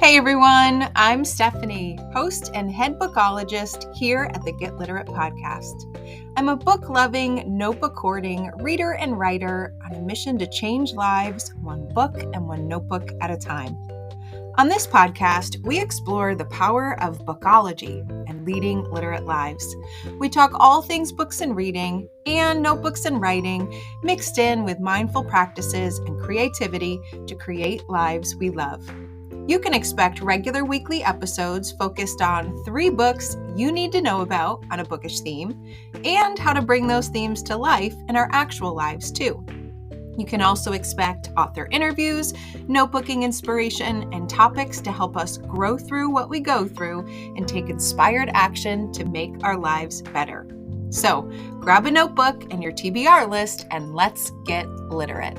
Hey everyone, I'm Stephanie, host and head bookologist here at the Get Literate podcast. I'm a book-loving, notebook-hoarding reader and writer on a mission to change lives one book and one notebook at a time. On this podcast, we explore the power of bookology and leading literate lives. We talk all things books and reading and notebooks and writing, mixed in with mindful practices and creativity to create lives we love. You can expect regular weekly episodes focused on 3 books you need to know about on a bookish theme and how to bring those themes to life in our actual lives too. You can also expect author interviews, notebooking inspiration, and topics to help us grow through what we go through and take inspired action to make our lives better. So grab a notebook and your TBR list and let's get literate.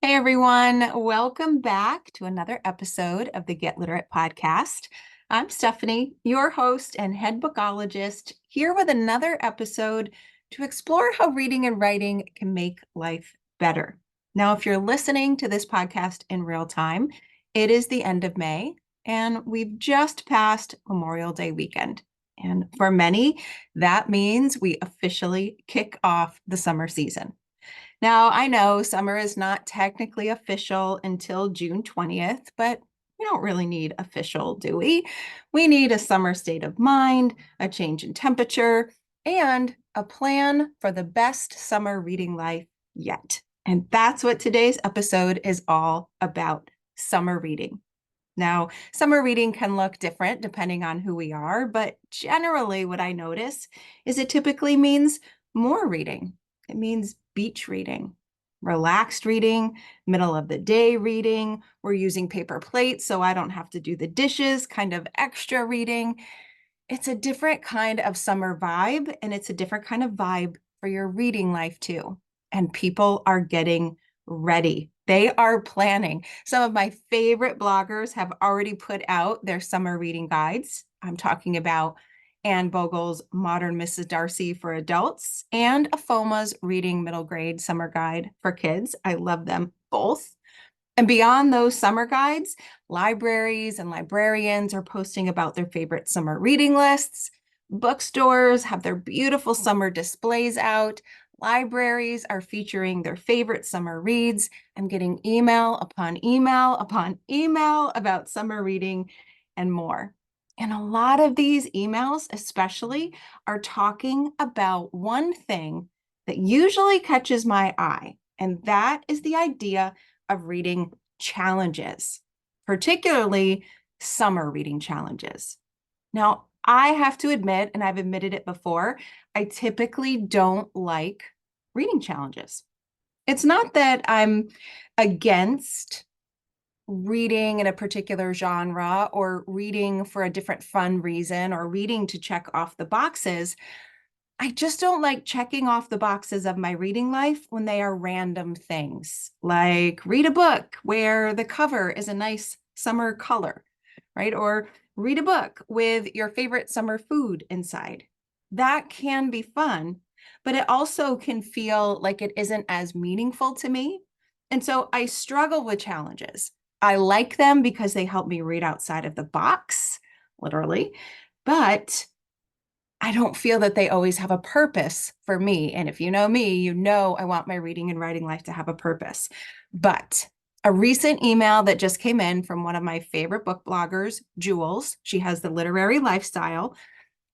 Hey everyone, welcome back to another episode of the Get Literate podcast. I'm Stephanie, your host and head bookologist, here with another episode to explore how reading and writing can make life better. Now, if you're listening to this podcast in real time, it is the end of May, and we've just passed Memorial Day weekend. And for many, that means we officially kick off the summer season. Now, I know summer is not technically official until June 20th, but we don't really need official, do we? We need a summer state of mind, a change in temperature, and a plan for the best summer reading life yet. And that's what today's episode is all about, summer reading. Now, summer reading can look different depending on who we are, but generally what I notice is it typically means more reading. It means beach reading, relaxed reading, middle of the day reading. We're using paper plates so I don't have to do the dishes, kind of extra reading. It's a different kind of summer vibe, and it's a different kind of vibe for your reading life too. And people are getting ready. They are planning. Some of my favorite bloggers have already put out their summer reading guides. I'm talking about Anne Bogle's Modern Mrs. Darcy for adults and AFOMA's Reading Middle Grade Summer Guide for kids. I love them both. And beyond those summer guides, libraries and librarians are posting about their favorite summer reading lists. Bookstores have their beautiful summer displays out. Libraries are featuring their favorite summer reads. I'm getting email upon email upon email about summer reading and more. And a lot of these emails, especially, are talking about one thing that usually catches my eye, and that is the idea of reading challenges, particularly summer reading challenges. Now, I have to admit, and I've admitted it before, I typically don't like reading challenges. It's not that I'm against reading in a particular genre or reading for a different fun reason or reading to check off the boxes. I just don't like checking off the boxes of my reading life when they are random things, like read a book where the cover is a nice summer color, right? Or read a book with your favorite summer food inside. That can be fun, but it also can feel like it isn't as meaningful to me. And so I struggle with challenges. I like them because they help me read outside of the box, literally, but I don't feel that they always have a purpose for me. And if you know me, you know I want my reading and writing life to have a purpose. But a recent email that just came in from one of my favorite book bloggers, Jules, she has the Literary Lifestyle.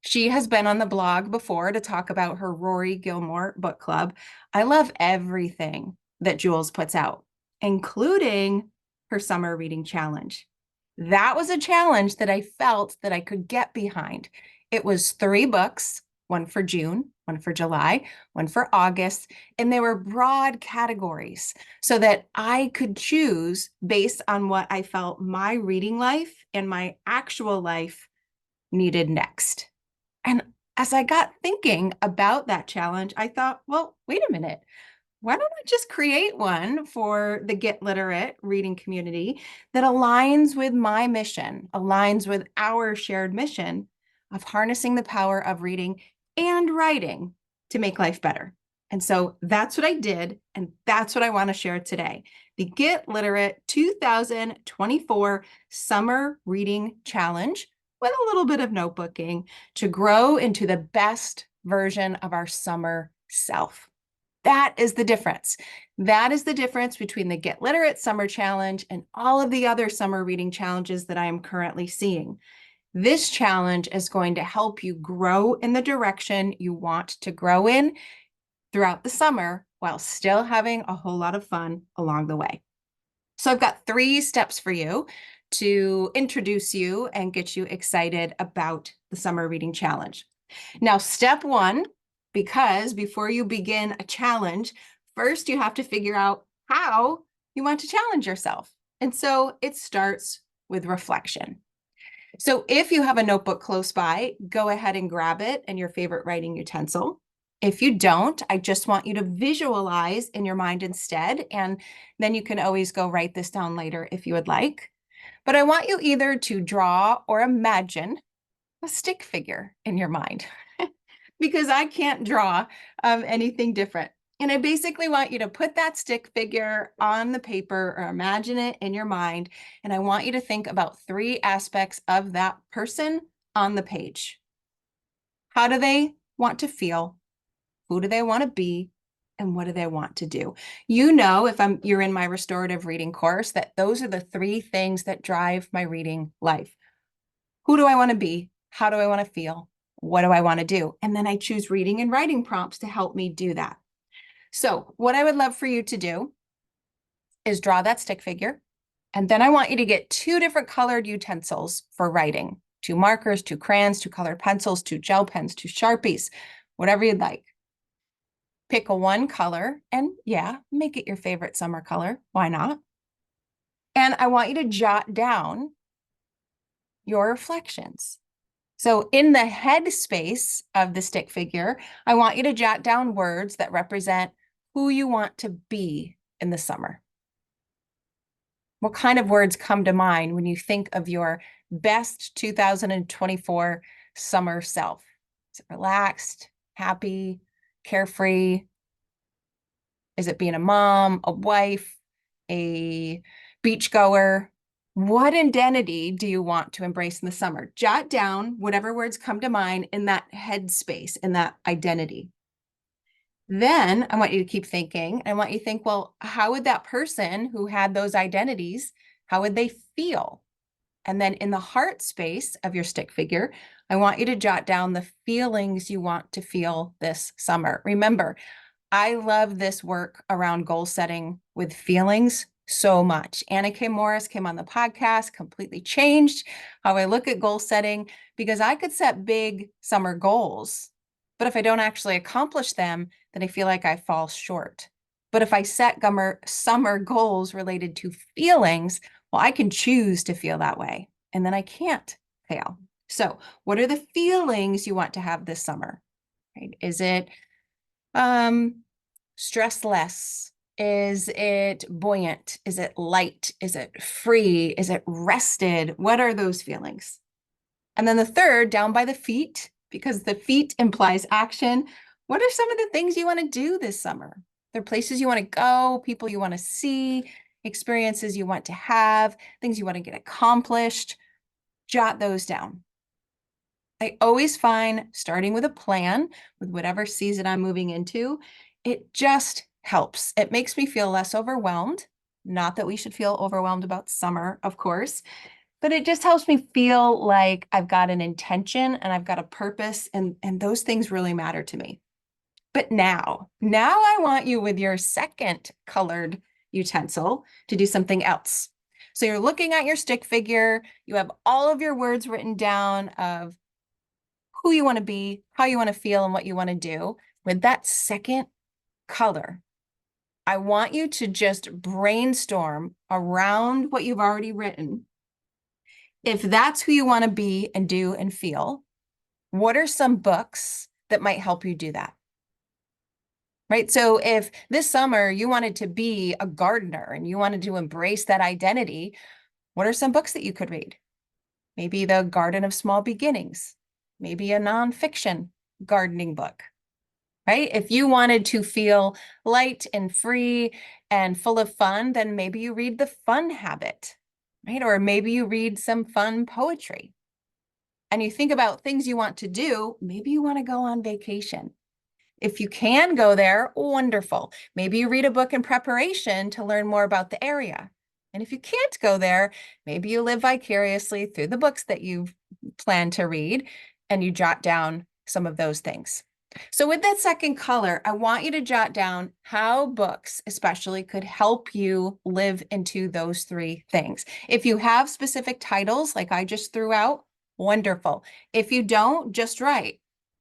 She has been on the blog before to talk about her Rory Gilmore book club. I love everything that Jules puts out, including her summer reading challenge. That was a challenge that I felt that I could get behind. It was 3 books, one for June, one for July, one for August, and they were broad categories so that I could choose based on what I felt my reading life and my actual life needed next. And as I got thinking about that challenge, I thought, well, wait a minute. Why don't I just create one for the Get Literate reading community that aligns with my mission, aligns with our shared mission of harnessing the power of reading and writing to make life better? And so that's what I did, and that's what I want to share today. The Get Literate 2024 Summer Reading Challenge with a little bit of notebooking to grow into the best version of our summer self. That is the difference. That is the difference between the Get Literate Summer Challenge and all of the other summer reading challenges that I am currently seeing. This challenge is going to help you grow in the direction you want to grow in throughout the summer while still having a whole lot of fun along the way. So I've got 3 steps for you to introduce you and get you excited about the summer reading challenge. Now, step 1, because before you begin a challenge, first you have to figure out how you want to challenge yourself. And so it starts with reflection. So if you have a notebook close by, go ahead and grab it and your favorite writing utensil. If you don't, I just want you to visualize in your mind instead, and then you can always go write this down later if you would like. But I want you either to draw or imagine a stick figure in your mind because I can't draw anything different. And I basically want you to put that stick figure on the paper or imagine it in your mind. And I want you to think about 3 aspects of that person on the page. How do they want to feel? Who do they want to be? And what do they want to do? You know, if you're in my restorative reading course, that those are the 3 things that drive my reading life. Who do I want to be? How do I want to feel? What do I want to do? And then I choose reading and writing prompts to help me do that. So what I would love for you to do is draw that stick figure. And then I want you to get 2 different colored utensils for writing. 2 markers, 2 crayons, 2 colored pencils, 2 gel pens, 2 Sharpies, whatever you'd like. Pick a 1 color and make it your favorite summer color. Why not? And I want you to jot down your reflections. So in the head space of the stick figure, I want you to jot down words that represent who you want to be in the summer. What kind of words come to mind when you think of your best 2024 summer self? Is it relaxed, happy, carefree? Is it being a mom, a wife, a beachgoer? What identity do you want to embrace in the summer? Jot down whatever words come to mind in that headspace, in that identity. Then I want you to keep thinking. I want you to think, well, how would that person who had those identities, how would they feel? And then in the heart space of your stick figure, I want you to jot down the feelings you want to feel this summer. Remember, I love this work around goal setting with feelings so much. Anna K. Morris came on the podcast, completely changed how I look at goal setting because I could set big summer goals, but if I don't actually accomplish them, then I feel like I fall short. But if I set summer goals related to feelings, well, I can choose to feel that way, and then I can't fail. So what are the feelings you want to have this summer? Right? Is it stress less? Is it buoyant? Is it light? Is it free? Is it rested? What are those feelings? And then the third, down by the feet, because the feet implies action. What are some of the things you want to do this summer? There are places you want to go, people you want to see, experiences you want to have, things you want to get accomplished. Jot those down. I always find starting with a plan, with whatever season I'm moving into, it just helps. It makes me feel less overwhelmed. Not that we should feel overwhelmed about summer, of course, but it just helps me feel like I've got an intention and I've got a purpose, and those things really matter to me. But now I want you with your second colored utensil to do something else. So you're looking at your stick figure, you have all of your words written down of who you want to be, how you want to feel, and what you want to do. With that second color, I want you to just brainstorm around what you've already written. If that's who you want to be and do and feel, what are some books that might help you do that? Right? So if this summer you wanted to be a gardener and you wanted to embrace that identity, what are some books that you could read? Maybe The Garden of Small Beginnings, maybe a nonfiction gardening book. right? If you wanted to feel light and free and full of fun, then maybe you read The Fun Habit, right? Or maybe you read some fun poetry. And you think about things you want to do, maybe you want to go on vacation. If you can go there, wonderful. Maybe you read a book in preparation to learn more about the area. And if you can't go there, maybe you live vicariously through the books that you've planned to read and you jot down some of those things. So with that second color, I want you to jot down how books especially could help you live into those three things. If you have specific titles like I just threw out, wonderful. If you don't, just write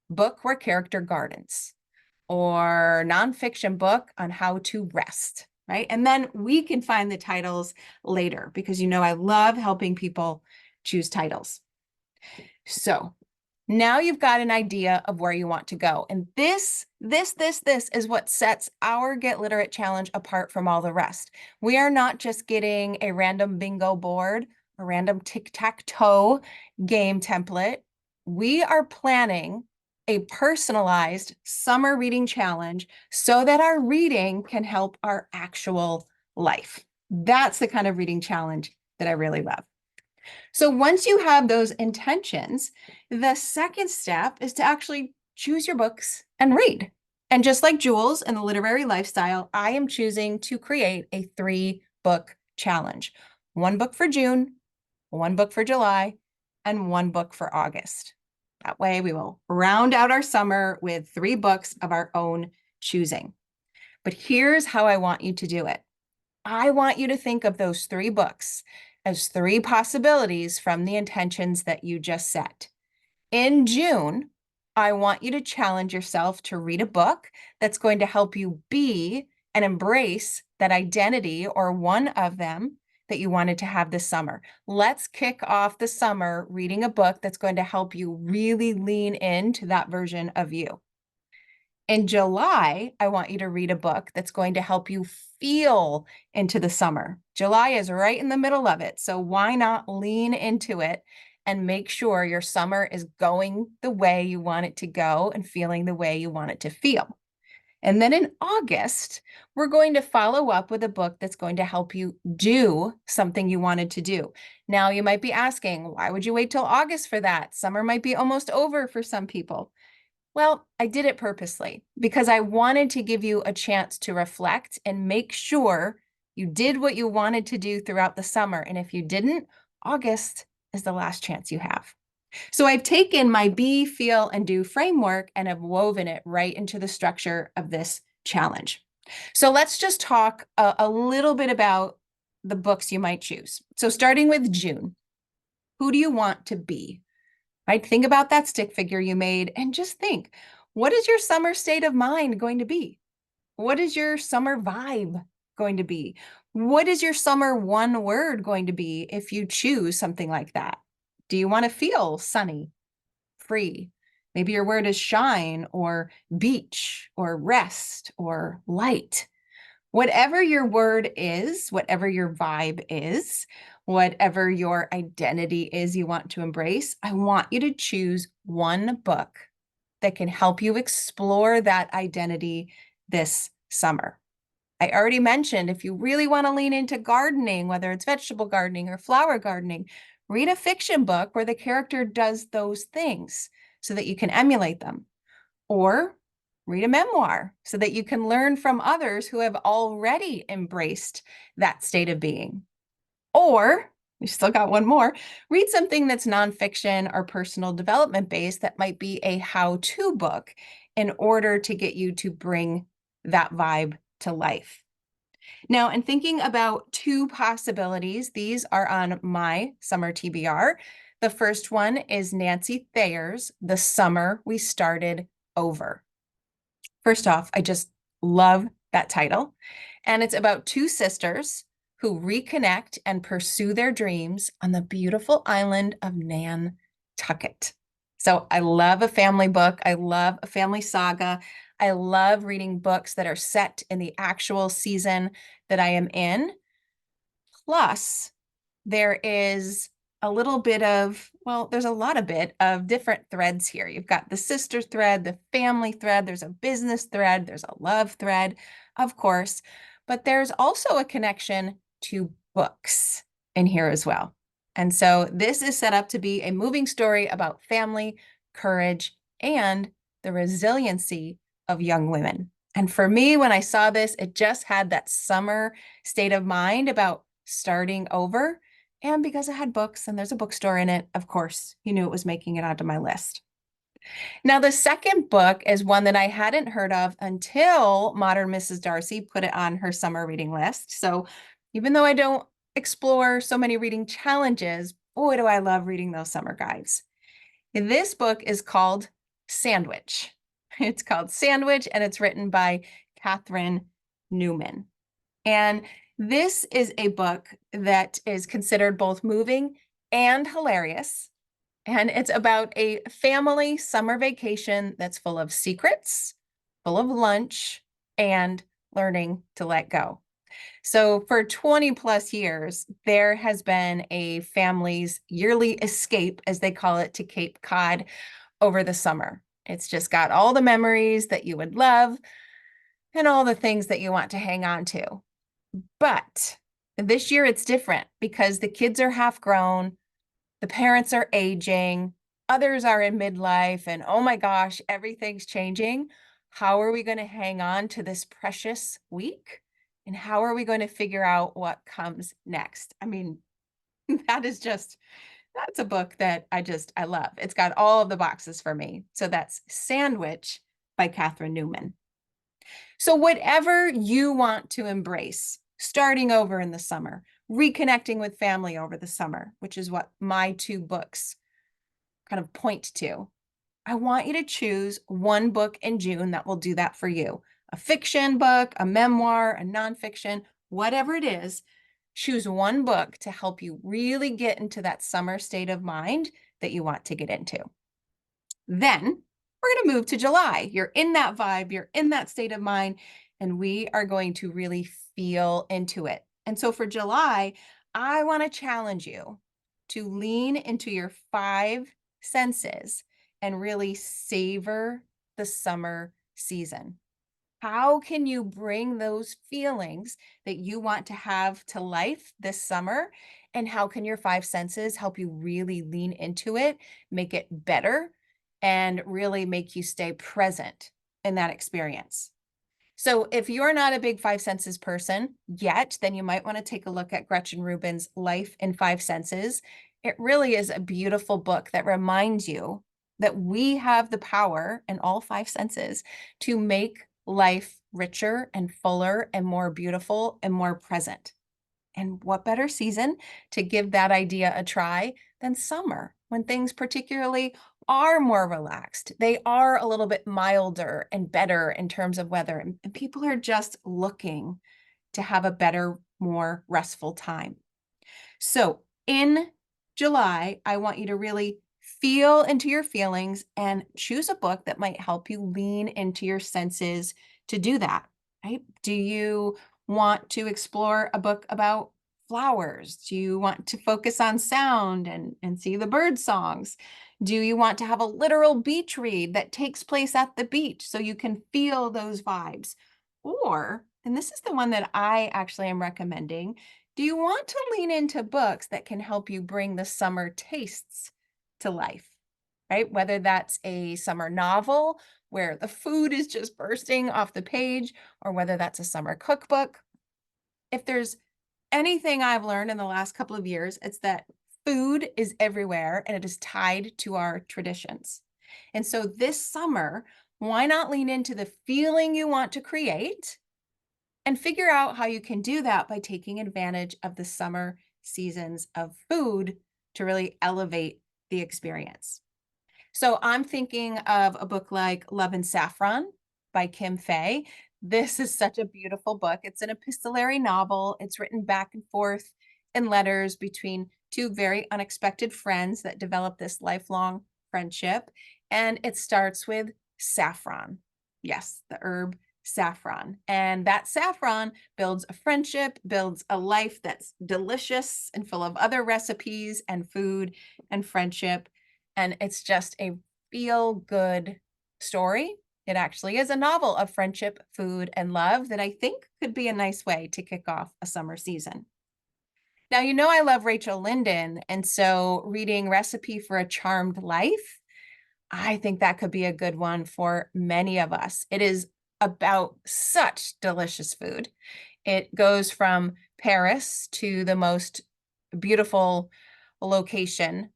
book where character gardens or nonfiction book on how to rest, right? And then we can find the titles later because you know I love helping people choose titles. So now you've got an idea of where you want to go. And this is what sets our Get Literate Challenge apart from all the rest. We are not just getting a random bingo board, a random tic-tac-toe game template. We are planning a personalized summer reading challenge so that our reading can help our actual life. That's the kind of reading challenge that I really love. So once you have those intentions, the second step is to actually choose your books and read. And just like Jules and the literary lifestyle, I am choosing to create a 3-book challenge. 1 book for June, 1 book for July, and 1 book for August. That way we will round out our summer with 3 books of our own choosing. But here's how I want you to do it. I want you to think of those 3 books as 3 possibilities from the intentions that you just set. In June, I want you to challenge yourself to read a book that's going to help you be and embrace that identity or one of them that you wanted to have this summer. Let's kick off the summer reading a book that's going to help you really lean into that version of you. In July, I want you to read a book that's going to help you feel into the summer. July is right in the middle of it, so why not lean into it and make sure your summer is going the way you want it to go and feeling the way you want it to feel. And then in August, we're going to follow up with a book that's going to help you do something you wanted to do. Now, you might be asking, why would you wait till August for that? Summer might be almost over for some people. Well, I did it purposely because I wanted to give you a chance to reflect and make sure you did what you wanted to do throughout the summer. And if you didn't, August is the last chance you have. So I've taken my be, feel, and do framework and have woven it right into the structure of this challenge. So let's just talk a little bit about the books you might choose. So starting with June, who do you want to be? Right? Think about that stick figure you made and just think, what is your summer state of mind going to be? What is your summer vibe going to be? What is your summer one word going to be if you choose something like that? Do you want to feel sunny, free? Maybe your word is shine or beach or rest or light. Whatever your word is, whatever your vibe is, whatever your identity is you want to embrace, I want you to choose one book that can help you explore that identity this summer. I already mentioned if you really want to lean into gardening, whether it's vegetable gardening or flower gardening, read a fiction book where the character does those things so that you can emulate them. Or read a memoir so that you can learn from others who have already embraced that state of being. Or, we still got one more, read something that's nonfiction or personal development based that might be a how-to book in order to get you to bring that vibe to life. Now, in thinking about 2 possibilities, these are on my summer TBR. The first one is Nancy Thayer's The Summer We Started Over. First off, I just love that title. And it's about 2 sisters who reconnect and pursue their dreams on the beautiful island of Nantucket. So I love a family book. I love a family saga. I love reading books that are set in the actual season that I am in. Plus, there is a little bit of, well, there's a lot of bit of different threads here. You've got the sister thread, the family thread, there's a business thread, there's a love thread, of course, but there's also a connection to books in here as well. And so this is set up to be a moving story about family, courage, and the resiliency of young women. And for me, when I saw this, it just had that summer state of mind about starting over. And because it had books and there's a bookstore in it, of course, you knew it was making it onto my list. Now, the second book is one that I hadn't heard of until Modern Mrs. Darcy put it on her summer reading list. So even though I don't explore so many reading challenges, boy, do I love reading those summer guides. This book is called Sandwich. It's called Sandwich, and it's written by Catherine Newman. And this is a book that is considered both moving and hilarious. And it's about a family summer vacation that's full of secrets, full of lunch, and learning to let go. So for 20 plus years, there has been a family's yearly escape, as they call it, to Cape Cod over the summer. It's just got all the memories that you would love and all the things that you want to hang on to. But this year it's different because the kids are half grown, the parents are aging, others are in midlife, and oh my gosh, everything's changing. How are we going to hang on to this precious week? And how are we going to figure out what comes next? I mean, that's a book that I love. It's got all of the boxes for me. So that's Sandwich by Catherine Newman. So whatever you want to embrace, starting over in the summer, reconnecting with family over the summer, which is what my two books kind of point to, I want you to choose one book in June that will do that for you. A fiction book, a memoir, a nonfiction, whatever it is, choose one book to help you really get into that summer state of mind that you want to get into. Then we're going to move to July. You're in that vibe, you're in that state of mind, and we are going to really feel into it. And so for July, I want to challenge you to lean into your five senses and really savor the summer season. How can you bring those feelings that you want to have to life this summer? And how can your five senses help you really lean into it, make it better, and really make you stay present in that experience? So if you're not a big five senses person yet, then you might want to take a look at Gretchen Rubin's Life in Five Senses. It really is a beautiful book that reminds you that we have the power in all five senses to make life richer and fuller and more beautiful and more present. And what better season to give that idea a try than summer, when things particularly are more relaxed. They are a little bit milder and better in terms of weather, and people are just looking to have a better, more restful time. So in July, I want you to really feel into your feelings and choose a book that might help you lean into your senses to do that, right? Do you want to explore a book about flowers? Do you want to focus on sound and see the bird songs? Do you want to have a literal beach read that takes place at the beach so you can feel those vibes? Or, and this is the one that I actually am recommending, do you want to lean into books that can help you bring the summer tastes to life, right? Whether that's a summer novel where the food is just bursting off the page, or whether that's a summer cookbook. If there's anything I've learned in the last couple of years, it's that food is everywhere and it is tied to our traditions. And so this summer, why not lean into the feeling you want to create and figure out how you can do that by taking advantage of the summer seasons of food to really elevate the experience. So I'm thinking of a book like Love and Saffron by Kim Fay. This is such a beautiful book. It's an epistolary novel. It's written back and forth in letters between two very unexpected friends that develop this lifelong friendship. And it starts with saffron. Yes, the herb saffron. And that saffron builds a friendship, builds a life that's delicious and full of other recipes and food and friendship. And it's just a feel-good story. It actually is a novel of friendship, food, and love that I think could be a nice way to kick off a summer season. Now, you know I love Rachel Linden, and so reading Recipe for a Charmed Life, I think that could be a good one for many of us. It is about such delicious food. It goes from Paris to the most beautiful location.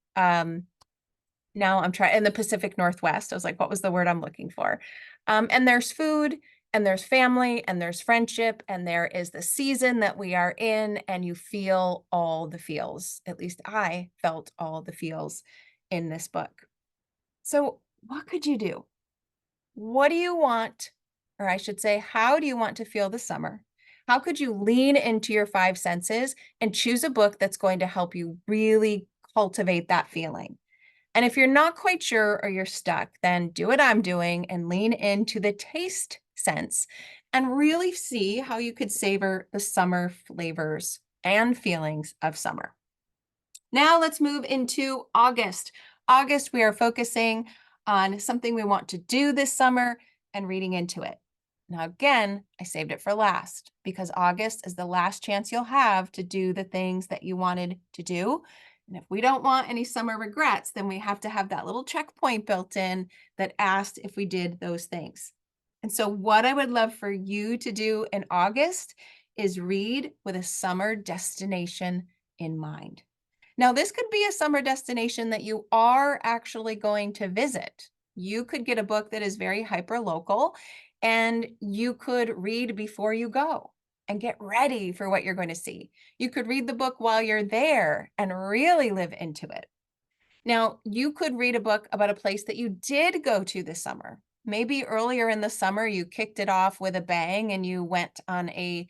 Now I'm trying in the Pacific Northwest. I was like, what was the word I'm looking for? And there's food, and there's family, and there's friendship, and there is the season that we are in, and you feel all the feels. At least I felt all the feels in this book. So, what could you do? What do you want, or I should say, how do you want to feel this summer? How could you lean into your five senses and choose a book that's going to help you really cultivate that feeling? And if you're not quite sure or you're stuck, then do what I'm doing and lean into the taste sense and really see how you could savor the summer flavors and feelings of summer. Now let's move into August. August, we are focusing on something we want to do this summer and reading into it. Now, again, I saved it for last because August is the last chance you'll have to do the things that you wanted to do. And if we don't want any summer regrets, then we have to have that little checkpoint built in that asked if we did those things. And so what I would love for you to do in August is read with a summer destination in mind. Now, this could be a summer destination that you are actually going to visit. You could get a book that is very hyper local, and you could read before you go and get ready for what you're going to see. You could read the book while you're there and really live into it. Now, you could read a book about a place that you did go to this summer. Maybe earlier in the summer, you kicked it off with a bang and you went on a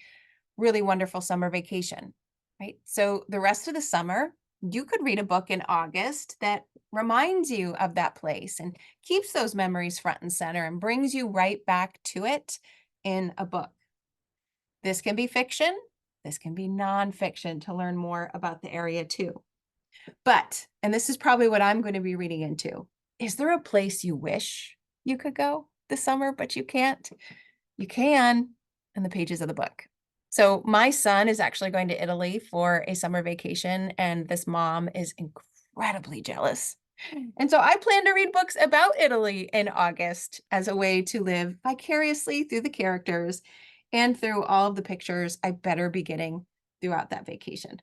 really wonderful summer vacation, right? So the rest of the summer, you could read a book in August that reminds you of that place and keeps those memories front and center and brings you right back to it in a book. This can be fiction. This can be nonfiction to learn more about the area too. But, and this is probably what I'm going to be reading into, is there a place you wish you could go this summer, but you can't? You can in the pages of the book. So my son is actually going to Italy for a summer vacation, and this mom is incredibly jealous. And so I plan to read books about Italy in August as a way to live vicariously through the characters and through all of the pictures I better be getting throughout that vacation.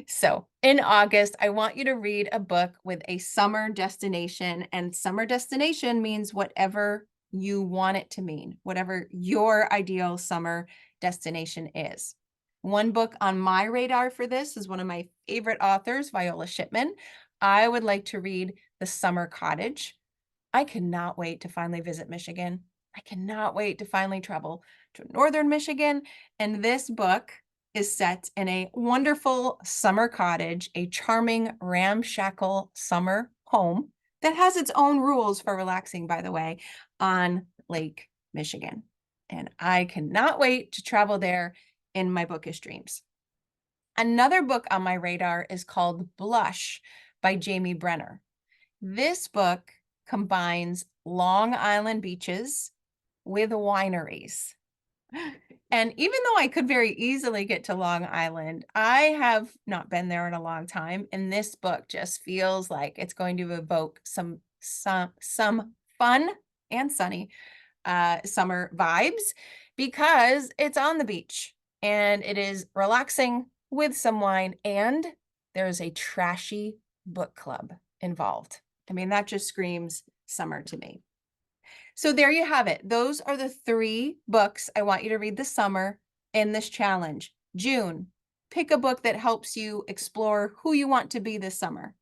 So in August, I want you to read a book with a summer destination, and summer destination means whatever you want it to mean, whatever your ideal summer destination is. One book on my radar for this is one of my favorite authors, Viola Shipman. I would like to read The Summer Cottage. I cannot wait to finally visit Michigan. I cannot wait to finally travel to northern Michigan. And this book is set in a wonderful summer cottage, a charming ramshackle summer home that has its own rules for relaxing, by the way, on Lake Michigan. And I cannot wait to travel there in my bookish dreams. Another book on my radar is called Blush by Jamie Brenner. This book combines Long Island beaches with wineries. And even though I could very easily get to Long Island, I have not been there in a long time. And this book just feels like it's going to evoke some fun and sunny summer vibes because it's on the beach and it is relaxing with some wine, and there's a trashy book club involved. I mean, that just screams summer to me. So there you have it. Those are the 3 books I want you to read this summer in this challenge. June, pick a book that helps you explore who you want to be this summer.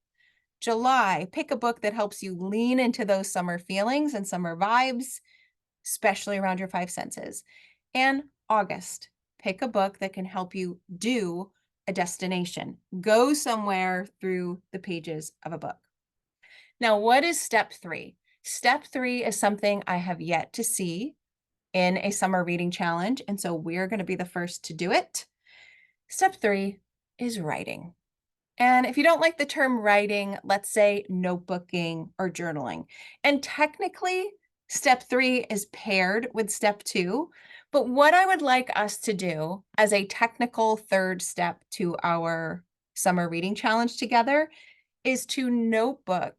July, pick a book that helps you lean into those summer feelings and summer vibes, especially around your 5 senses. And August, pick a book that can help you do a destination. Go somewhere through the pages of a book. Now, what is step 3? Step 3 is something I have yet to see, in a summer reading challenge, and so we're going to be the first to do it. Step 3 is writing. And if you don't like the term writing, let's say notebooking or journaling. And technically, step 3 is paired with step 2. But what I would like us to do as a technical third step to our summer reading challenge together is to notebook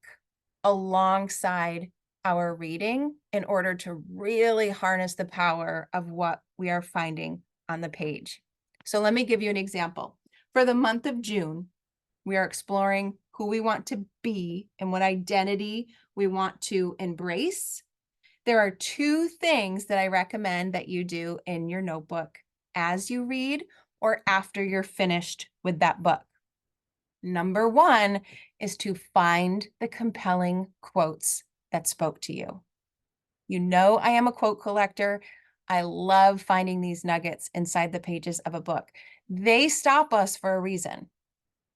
alongside our reading in order to really harness the power of what we are finding on the page. So let me give you an example. For the month of June, we are exploring who we want to be and what identity we want to embrace. There are 2 things that I recommend that you do in your notebook as you read or after you're finished with that book. Number 1 is to find the compelling quotes that spoke to you. You know, I am a quote collector. I love finding these nuggets inside the pages of a book. They stop us for a reason.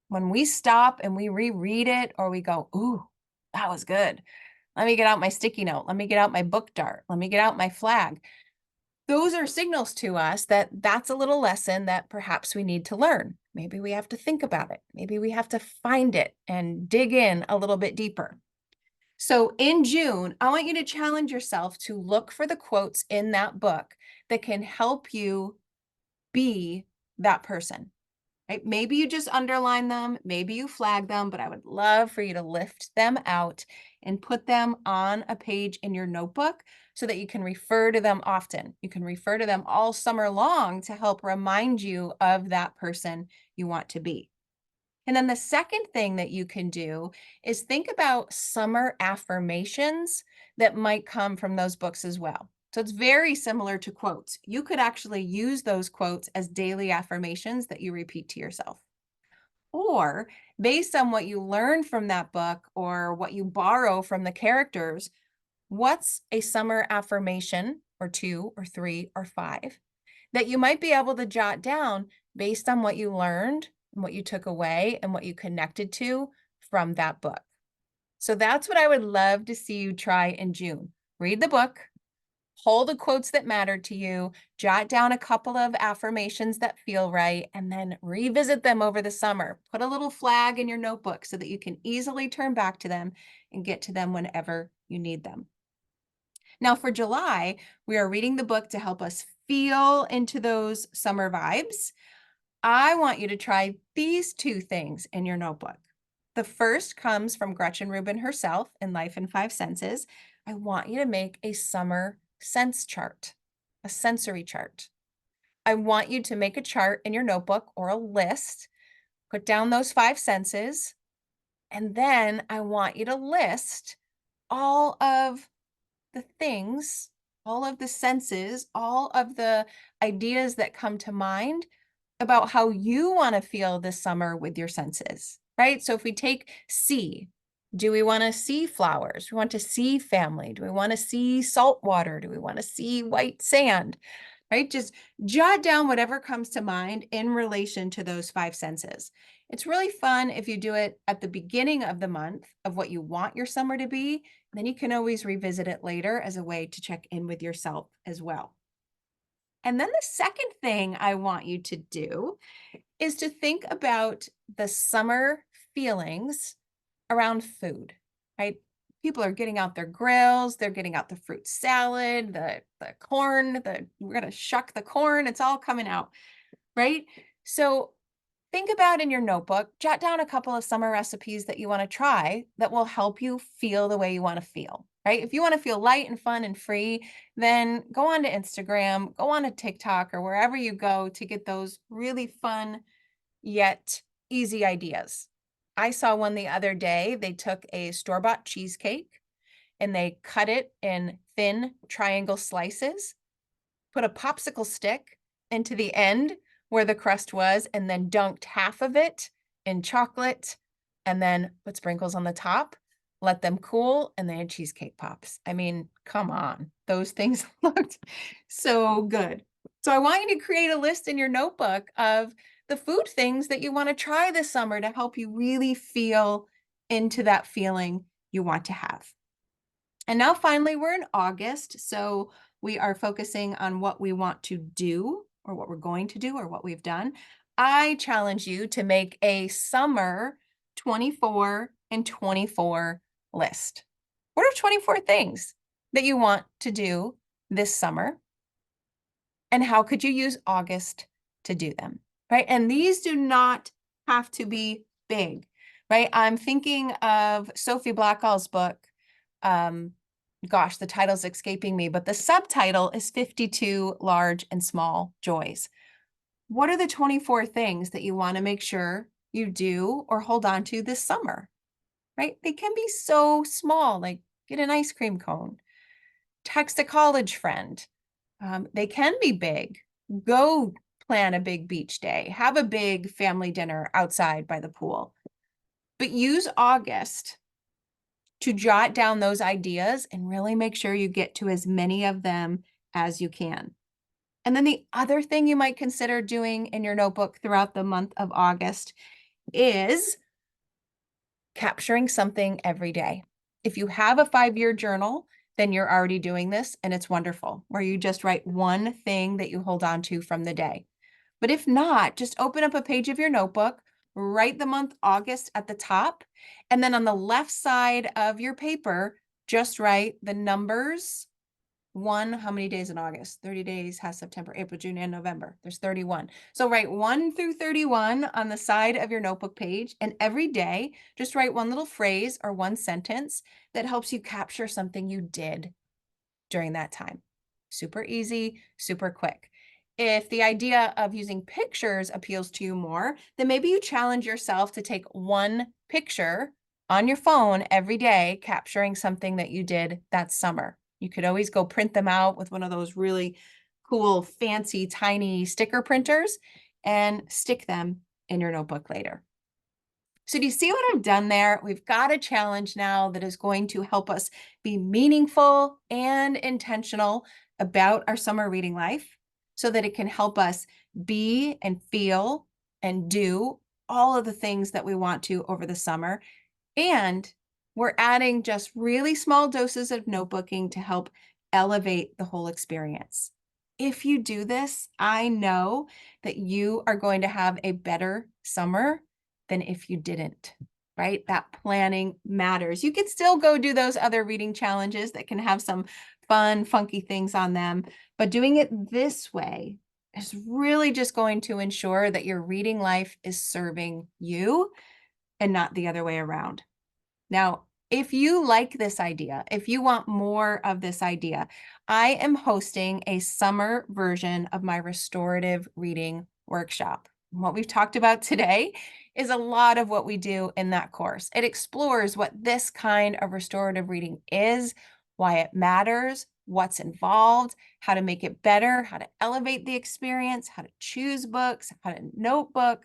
When we stop and we reread it or we go, ooh, that was good. Let me get out my sticky note. Let me get out my book dart. Let me get out my flag. Those are signals to us that that's a little lesson that perhaps we need to learn. Maybe we have to think about it. Maybe we have to find it and dig in a little bit deeper. So in June, I want you to challenge yourself to look for the quotes in that book that can help you be that person. Right? Maybe you just underline them, maybe you flag them, but I would love for you to lift them out and put them on a page in your notebook so that you can refer to them often. You can refer to them all summer long to help remind you of that person you want to be. And then the second thing that you can do is think about summer affirmations that might come from those books as well. So it's very similar to quotes. You could actually use those quotes as daily affirmations that you repeat to yourself. Or based on what you learn from that book or what you borrow from the characters, what's a summer affirmation or 2 or 3 or 5 that you might be able to jot down based on what you learned and what you took away and what you connected to from that book. So that's what I would love to see you try in June. Read the book, pull the quotes that matter to you, jot down a couple of affirmations that feel right, and then revisit them over the summer. Put a little flag in your notebook so that you can easily turn back to them and get to them whenever you need them. Now for July, we are reading the book to help us feel into those summer vibes. I want you to try these 2 things in your notebook. The first comes from Gretchen Rubin herself in Life in 5 Senses. I want you to make a summer sense chart, a sensory chart. I want you to make a chart in your notebook or a list, put down those 5 senses, and then I want you to list all of the things, all of the senses, all of the ideas that come to mind about how you want to feel this summer with your senses, right? So if we take see, do we want to see flowers? Do we want to see family? Do we want to see salt water? Do we want to see white sand? Right? Just jot down whatever comes to mind in relation to those 5 senses. It's really fun if you do it at the beginning of the month of what you want your summer to be. Then you can always revisit it later as a way to check in with yourself as well. And then the second thing I want you to do is to think about the summer feelings around food, right? People are getting out their grills, they're getting out the fruit salad, the corn, we're gonna shuck the corn, it's all coming out, right? So think about in your notebook, jot down a couple of summer recipes that you want to try that will help you feel the way you want to feel, right? If you want to feel light and fun and free, then go on to Instagram, go on to TikTok or wherever you go to get those really fun yet easy ideas. I saw one the other day. They took a store-bought cheesecake and they cut it in thin triangle slices, put a popsicle stick into the end where the crust was, and then dunked half of it in chocolate and then put sprinkles on the top, let them cool, and they had cheesecake pops. I mean, come on. Those things looked so good. So I want you to create a list in your notebook of the food things that you want to try this summer to help you really feel into that feeling you want to have. And now finally, we're in August. So we are focusing on what we want to do or what we're going to do or what we've done, I challenge you to make a summer 24 and 24 list. What are 24 things that you want to do this summer? And how could you use August to do them, right? And these do not have to be big, right? I'm thinking of Sophie Blackall's book. Gosh, the title's escaping me, but the subtitle is 52 Large and Small Joys. What are the 24 things that you want to make sure you do or hold on to this summer, right? They can be so small, like get an ice cream cone, text a college friend. They can be big. Go plan a big beach day, have a big family dinner outside by the pool. But use August to jot down those ideas and really make sure you get to as many of them as you can. And then the other thing you might consider doing in your notebook throughout the month of August is capturing something every day. If you have a 5-year journal, then you're already doing this and it's wonderful, where you just write one thing that you hold on to from the day. But if not, just open up a page of your notebook, write the month August at the top, and then on the left side of your paper, just write the numbers. How many days in August? 30 days has September, April, June, and November. There's 31. So write 1 through 31 on the side of your notebook page. And every day, just write one little phrase or one sentence that helps you capture something you did during that time. Super easy, super quick. If the idea of using pictures appeals to you more, then maybe you challenge yourself to take one picture on your phone every day, capturing something that you did that summer. You could always go print them out with one of those really cool, fancy, tiny sticker printers and stick them in your notebook later. So do you see what I've done there? We've got a challenge now that is going to help us be meaningful and intentional about our summer reading life so that it can help us be and feel and do all of the things that we want to over the summer. And we're adding just really small doses of notebooking to help elevate the whole experience. If you do this, I know that you are going to have a better summer than if you didn't, right? That planning matters. You can still go do those other reading challenges that can have some fun, funky things on them, but doing it this way is really just going to ensure that your reading life is serving you and not the other way around. Now, if you like this idea, if you want more of this idea, I am hosting a summer version of my restorative reading workshop. What we've talked about today is a lot of what we do in that course. It explores what this kind of restorative reading is, why it matters, what's involved, how to make it better, how to elevate the experience, how to choose books, how to notebook,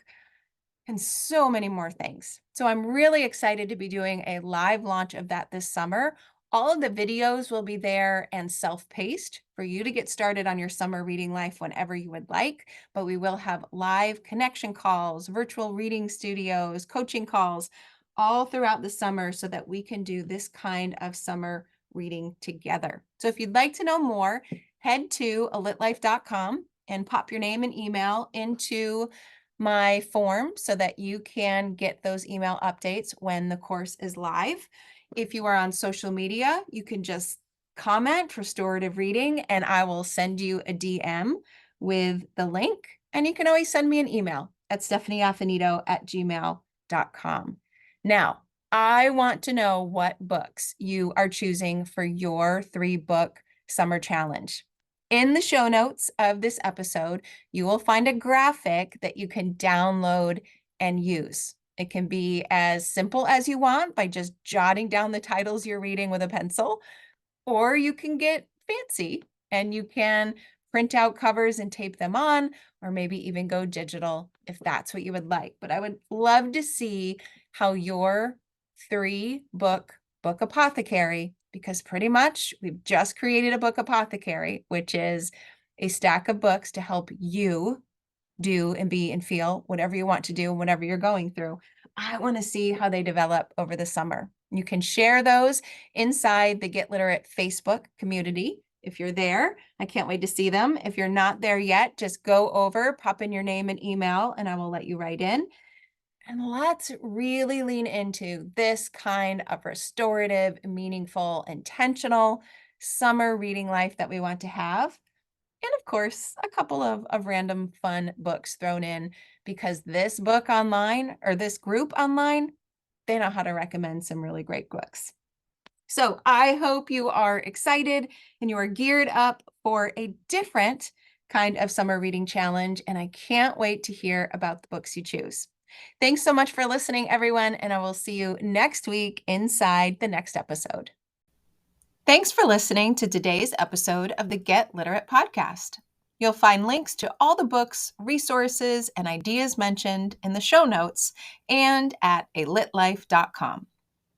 and so many more things. So I'm really excited to be doing a live launch of that this summer. All of the videos will be there and self-paced for you to get started on your summer reading life whenever you would like. But we will have live connection calls, virtual reading studios, coaching calls all throughout the summer so that we can do this kind of summer reading together. So if you'd like to know more, head to alitlife.com and pop your name and email into my form so that you can get those email updates when the course is live. If you are on social media, you can just comment restorative reading and I will send you a DM with the link. And you can always send me an email at stephanieaffinito@gmail.com. Now, I want to know what books you are choosing for your 3-book summer challenge. In the show notes of this episode, you will find a graphic that you can download and use. It can be as simple as you want by just jotting down the titles you're reading with a pencil, or you can get fancy and you can print out covers and tape them on, or maybe even go digital if that's what you would like. But I would love to see how your 3-book book apothecary, because pretty much we've just created a book apothecary, which is a stack of books to help you do and be and feel whatever you want to do, whatever you're going through. I want to see how they develop over the summer. You can share those inside the Get Literate Facebook community If you're there, I can't wait to see them. If you're not there yet, just go over, pop in your name and email, and I will let you right in. And let's really lean into this kind of restorative, meaningful, intentional summer reading life that we want to have. And of course, a couple of random fun books thrown in because this book online or this group online, they know how to recommend some really great books. So I hope you are excited and you are geared up for a different kind of summer reading challenge. And I can't wait to hear about the books you choose. Thanks so much for listening, everyone. And I will see you next week inside the next episode. Thanks for listening to today's episode of the Get Literate podcast. You'll find links to all the books, resources, and ideas mentioned in the show notes and at alitlife.com.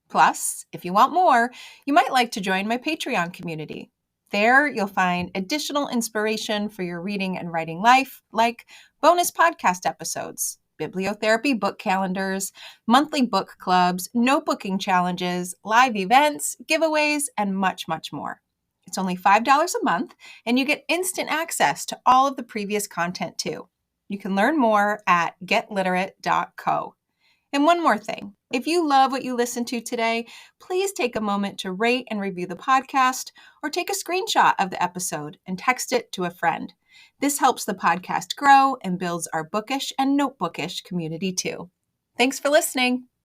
Plus, if you want more, you might like to join my Patreon community. There, you'll find additional inspiration for your reading and writing life, like bonus podcast episodes, bibliotherapy book calendars, monthly book clubs, notebooking challenges, live events, giveaways, and much, much more. It's only $5 a month, and you get instant access to all of the previous content too. You can learn more at getliterate.co. And one more thing, if you love what you listened to today, please take a moment to rate and review the podcast or take a screenshot of the episode and text it to a friend. This helps the podcast grow and builds our bookish and notebookish community too. Thanks for listening.